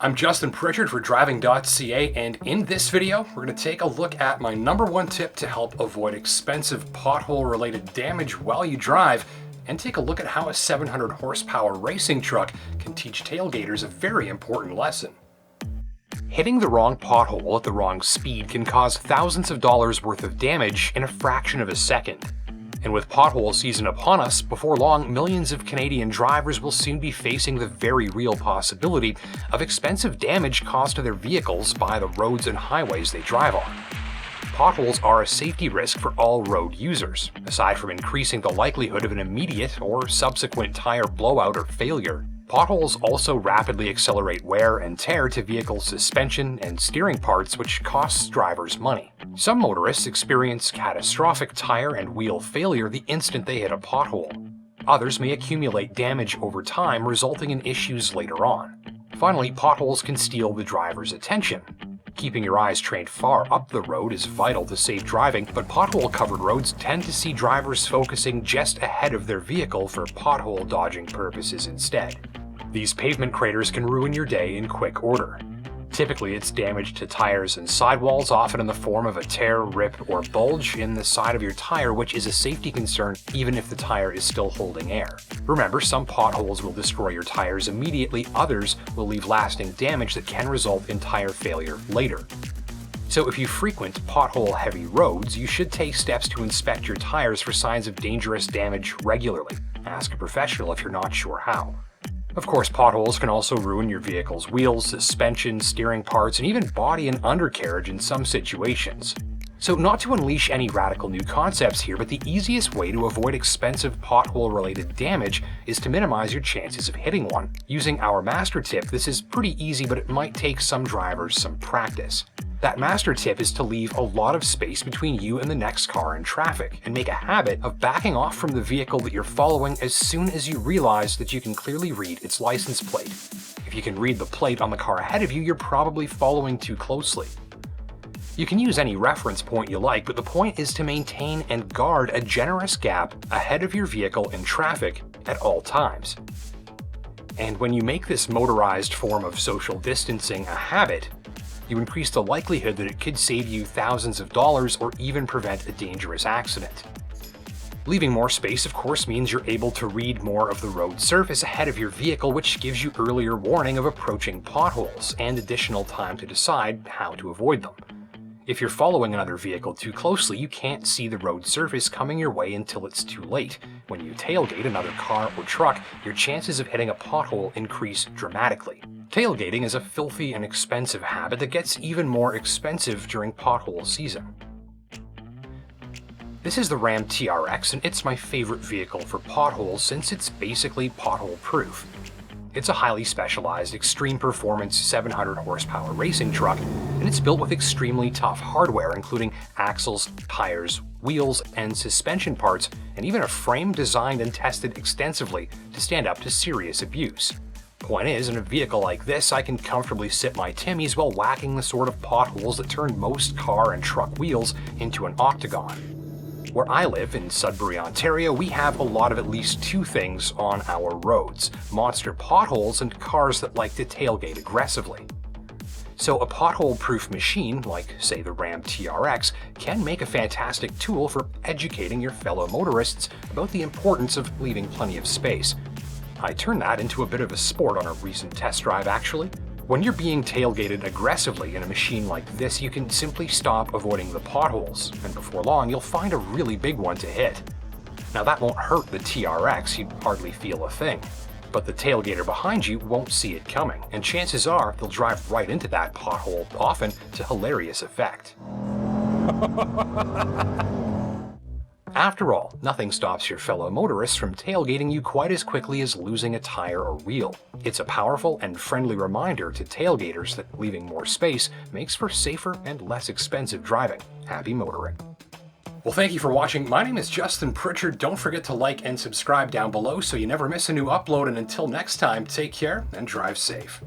I'm Justin Pritchard for Driving.ca, and in this video, we're going to take a look at my #1 tip to help avoid expensive pothole-related damage while you drive, and take a look at how a 700 horsepower racing truck can teach tailgaters a very important lesson. Hitting the wrong pothole at the wrong speed can cause thousands of dollars worth of damage in a fraction of a second. And with pothole season upon us, before long, millions of Canadian drivers will soon be facing the very real possibility of expensive damage caused to their vehicles by the roads and highways they drive on. Potholes are a safety risk for all road users, aside from increasing the likelihood of an immediate or subsequent tire blowout or failure. Potholes also rapidly accelerate wear and tear to vehicle suspension and steering parts, which costs drivers money. Some motorists experience catastrophic tire and wheel failure the instant they hit a pothole. Others may accumulate damage over time, resulting in issues later on. Finally, potholes can steal the driver's attention. Keeping your eyes trained far up the road is vital to safe driving, but pothole-covered roads tend to see drivers focusing just ahead of their vehicle for pothole dodging purposes instead. These pavement craters can ruin your day in quick order. Typically, it's damage to tires and sidewalls, often in the form of a tear, rip, or bulge in the side of your tire, which is a safety concern even if the tire is still holding air. Remember, some potholes will destroy your tires immediately, others will leave lasting damage that can result in tire failure later. So if you frequent pothole-heavy roads, you should take steps to inspect your tires for signs of dangerous damage regularly. Ask a professional if you're not sure how. Of course, potholes can also ruin your vehicle's wheels, suspension, steering parts, and even body and undercarriage in some situations. So not to unleash any radical new concepts here, but the easiest way to avoid expensive pothole-related damage is to minimize your chances of hitting one. Using our master tip, this is pretty easy, but it might take some drivers some practice. That master tip is to leave a lot of space between you and the next car in traffic, and make a habit of backing off from the vehicle that you're following as soon as you realize that you can clearly read its license plate. If you can read the plate on the car ahead of you, you're probably following too closely. You can use any reference point you like, but the point is to maintain and guard a generous gap ahead of your vehicle in traffic at all times. And when you make this motorized form of social distancing a habit, you increase the likelihood that it could save you thousands of dollars or even prevent a dangerous accident. Leaving more space, of course, means you're able to read more of the road surface ahead of your vehicle, which gives you earlier warning of approaching potholes and additional time to decide how to avoid them. If you're following another vehicle too closely, you can't see the road surface coming your way until it's too late. When you tailgate another car or truck, your chances of hitting a pothole increase dramatically. Tailgating is a filthy and expensive habit that gets even more expensive during pothole season. This is the Ram TRX, and it's my favorite vehicle for potholes since it's basically pothole-proof. It's a highly specialized, extreme performance 700 horsepower racing truck, and it's built with extremely tough hardware, including axles, tires, wheels, and suspension parts, and even a frame designed and tested extensively to stand up to serious abuse. Point is, in a vehicle like this, I can comfortably sit my Timmies while whacking the sort of potholes that turn most car and truck wheels into an octagon. Where I live, in Sudbury, Ontario, we have a lot of at least two things on our roads: monster potholes and cars that like to tailgate aggressively. So a pothole-proof machine, like say the Ram TRX, can make a fantastic tool for educating your fellow motorists about the importance of leaving plenty of space. I turned that into a bit of a sport on a recent test drive, actually. When you're being tailgated aggressively in a machine like this, you can simply stop avoiding the potholes, and before long you'll find a really big one to hit. Now that won't hurt the TRX, you'd hardly feel a thing, but the tailgater behind you won't see it coming, and chances are they'll drive right into that pothole, often to hilarious effect. After all, nothing stops your fellow motorists from tailgating you quite as quickly as losing a tire or wheel. It's a powerful and friendly reminder to tailgaters that leaving more space makes for safer and less expensive driving. Happy motoring. Well, thank you for watching. My name is Justin Pritchard. Don't forget to like and subscribe down below so you never miss a new upload, and until next time, take care and drive safe.